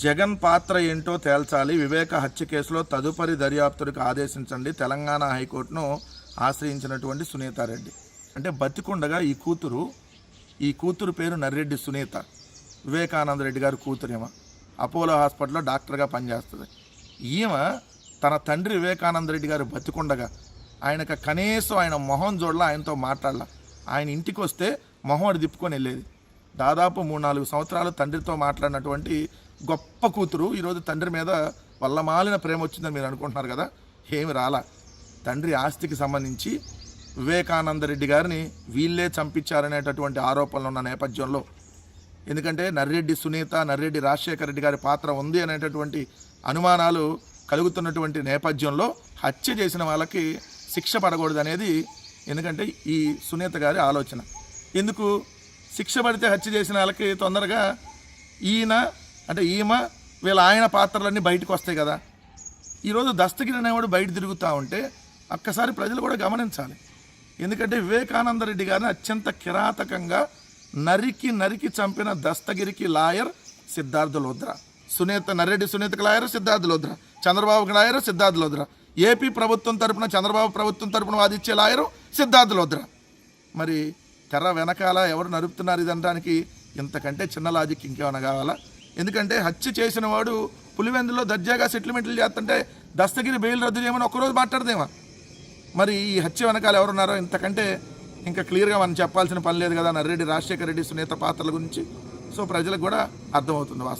జగన్ పాత్ర ఏంటో తేల్చాలి, వివేక హత్య కేసులో తదుపరి దర్యాప్తులకు ఆదేశించండి, తెలంగాణ హైకోర్టును ఆశ్రయించినటువంటి సునీతారెడ్డి. అంటే బతికుండగా ఈ కూతురు పేరు నర్రెడ్డి సునీత, వివేకానంద రెడ్డి గారి కూతురేమో అపోలో హాస్పిటల్లో డాక్టర్గా పనిచేస్తుంది. ఈమె తన తండ్రి వివేకానంద రెడ్డి గారు బతికుండగా ఆయనకు కనీసం ఆయన మొహం చూడలా, ఆయనతో మాట్లాడలా. ఆయన ఇంటికి వస్తే మొహం అడి తిప్పుకొని వెళ్ళేది. దాదాపు 3-4 సంవత్సరాలు తండ్రితో మాట్లాడినటువంటి గొప్ప కూతురు ఈరోజు తండ్రి మీద వల్లమాలిన ప్రేమ వచ్చిందని మీరు అనుకుంటున్నారు కదా. ఏమి రాలా. తండ్రి ఆస్తికి సంబంధించి వివేకానంద రెడ్డి గారిని వీళ్ళే చంపించారనేటటువంటి ఆరోపణలు ఉన్న నేపథ్యంలో, ఎందుకంటే నర్రెడ్డి సునీత, నర్రెడ్డి రాజశేఖర రెడ్డి గారి పాత్ర ఉంది అనేటటువంటి అనుమానాలు కలుగుతున్నటువంటి నేపథ్యంలో హత్య చేసిన వాళ్ళకి శిక్ష పడకూడదు అనేది, ఎందుకంటే ఈ సునీత గారి ఆలోచన. ఎందుకు శిక్ష పడితే హత్య చేసిన వాళ్ళకి తొందరగా ఈమె వీళ్ళ ఆయన పాత్రలన్నీ బయటకు వస్తాయి కదా. ఈరోజు దస్తగిరి అనేవాడు బయట తిరుగుతూ ఉంటే ఒక్కసారి ప్రజలు కూడా గమనించాలి. ఎందుకంటే వివేకానంద రెడ్డి గారిని అత్యంత కిరాతకంగా నరికి చంపిన దస్తగిరికి లాయర్ సిద్ధార్థ లోద్రా, నర్రెడ్డి సునీతకి లాయర్ సిద్ధార్థ లోద్రా, చంద్రబాబుకి లాయర్ సిద్ధార్థ లోద్రా, ఏపీ ప్రభుత్వం తరపున చంద్రబాబు ప్రభుత్వం తరపున వాదించే లాయరు సిద్ధార్థ లోద్రా. మరి తెర వెనకాల ఎవరు నరుపుతున్నారు ఇదనడానికి ఇంతకంటే చిన్న లాజిక్ ఇంకేమైనా కావాలా? ఎందుకంటే హత్య చేసిన వాడు పులివెందులో దర్జాగా సెటిల్మెంట్లు చేస్తుంటే దస్తగిరి బెయిల్ రద్దు చేయమని ఒక్కరోజు మాట్లాడదేమా? మరి ఈ హత్య వెనకాల ఎవరున్నారో ఇంతకంటే ఇంకా క్లియర్గా మనం చెప్పాల్సిన పని లేదు కదా నర్రెడ్డి రాజశేఖర రెడ్డి సునీత పాత్రల గురించి. సో ప్రజలకు కూడా అర్థమవుతుంది వాస్తవం.